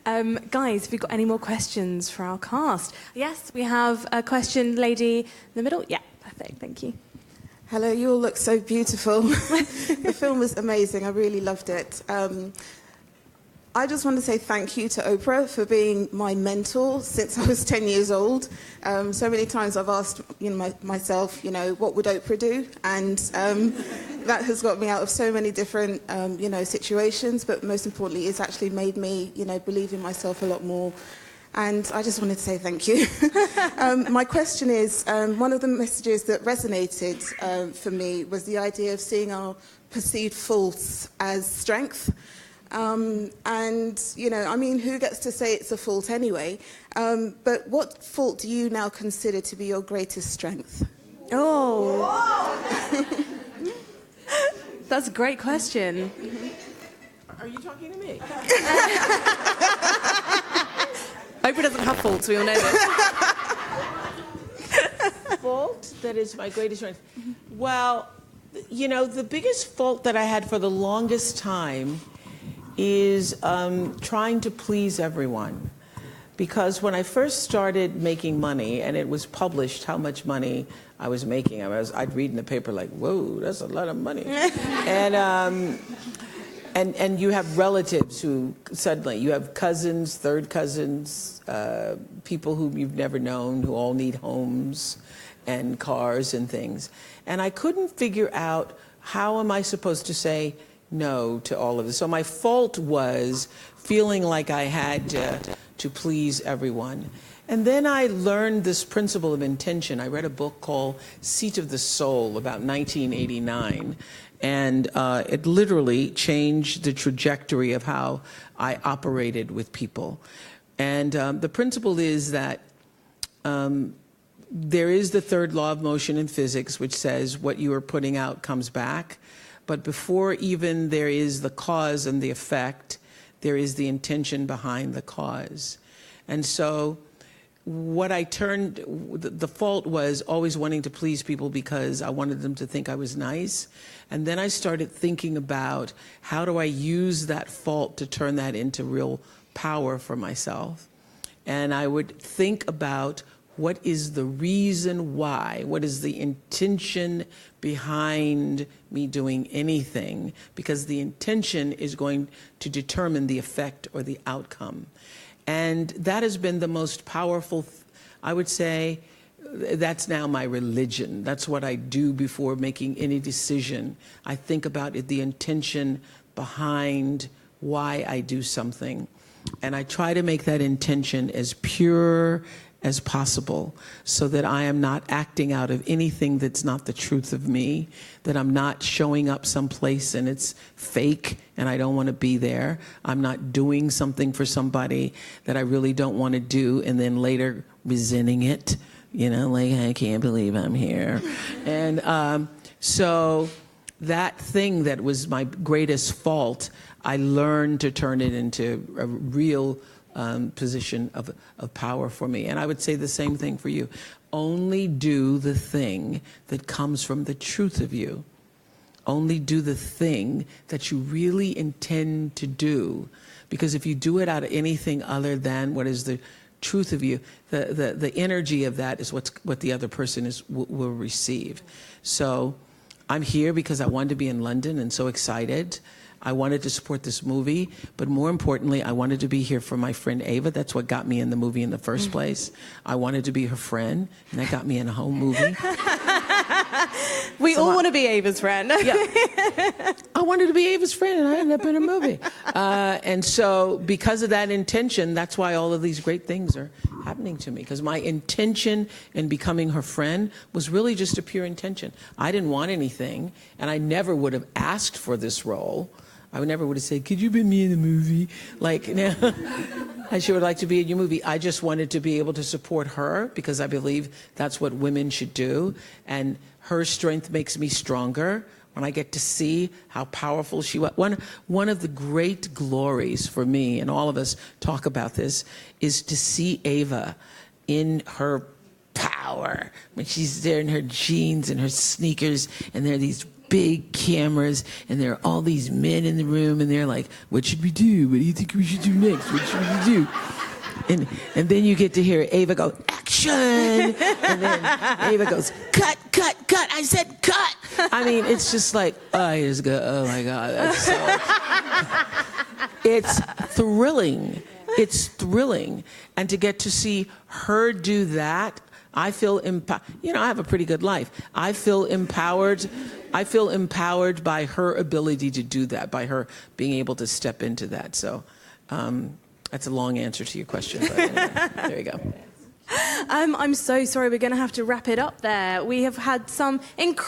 Guys, have you got any more questions for our cast? Yes, we have a question, lady in the middle. Yeah, perfect, thank you. Hello, you all look so beautiful. The film was amazing. I really loved it. I just want to say thank you to Oprah for being my mentor since I was 10 years old. So many times I've asked myself, what would Oprah do? And that has got me out of so many different, situations. But most importantly, it's actually made me, believe in myself a lot more. And I just wanted to say thank you. My question is, one of the messages that resonated for me was the idea of seeing our perceived faults as strength. Who gets to say it's a fault anyway? But what fault do you now consider to be your greatest strength? Oh. That's a great question. Are you talking to me? Oprah doesn't have faults, we all know that. Fault that is my greatest strength. Well, the biggest fault that I had for the longest time is trying to please everyone. Because when I first started making money, and it was published how much money I was making, I'd read in the paper like, whoa, that's a lot of money. And you have relatives who suddenly, you have cousins, third cousins, people whom you've never known who all need homes and cars and things. And I couldn't figure out, how am I supposed to say no to all of this? So my fault was feeling like I had to please everyone. And then I learned this principle of intention. I read a book called Seat of the Soul about 1989. And it literally changed the trajectory of how I operated with people. And the principle is that there is the third law of motion in physics, which says what you are putting out comes back. But before even there is the cause and the effect, there is the intention behind the cause. And so what the fault was always wanting to please people because I wanted them to think I was nice. And then I started thinking about, how do I use that fault to turn that into real power for myself? And I would think about, what is the reason why? What is the intention behind me doing anything? Because the intention is going to determine the effect or the outcome. And that has been the most powerful, I would say, that's now my religion. That's what I do before making any decision. I think about the intention behind why I do something. And I try to make that intention as pure as possible, so that I am not acting out of anything that's not the truth of me, that I'm not showing up someplace and it's fake and I don't want to be there. I'm not doing something for somebody that I really don't want to do and then later resenting it, like, I can't believe I'm here. And so that thing that was my greatest fault, I learned to turn it into a real position of power for me. And I would say the same thing for you. Only do the thing that comes from the truth of you. Only do the thing that you really intend to do. Because if you do it out of anything other than what is the truth of you, the energy of that is what the other person will receive. So I'm here because I wanted to be in London and so excited. I wanted to support this movie, but more importantly, I wanted to be here for my friend Ava. That's what got me in the movie in the first place. I wanted to be her friend, and that got me in a home movie. We all want to be Ava's friend. Yeah. I wanted to be Ava's friend, and I ended up in a movie. And so because of that intention, that's why all of these great things are happening to me, because my intention in becoming her friend was really just a pure intention. I didn't want anything, and I never would have asked for this role. I never would have said, could you be me in the movie? Like, I sure would like to be in your movie. I just wanted to be able to support her because I believe that's what women should do. And her strength makes me stronger when I get to see how powerful she was. One of the great glories for me, and all of us talk about this, is to see Ava in her power when she's there in her jeans and her sneakers, and there are these big cameras, and there are all these men in the room, and they're like, what should we do? What do you think we should do next? What should we do? And then you get to hear Ava go, action! And then Ava goes, cut, cut, cut. I said cut! I mean, it's just like, I just go, oh my God, that's so... It's thrilling. It's thrilling. And to get to see her do that, I feel empowered. You know, I have a pretty good life. I feel empowered. I feel empowered by her ability to do that, by her being able to step into that. So that's a long answer to your question, but anyway, there you go. I'm so sorry. We're going to have to wrap it up there. We have had some incredible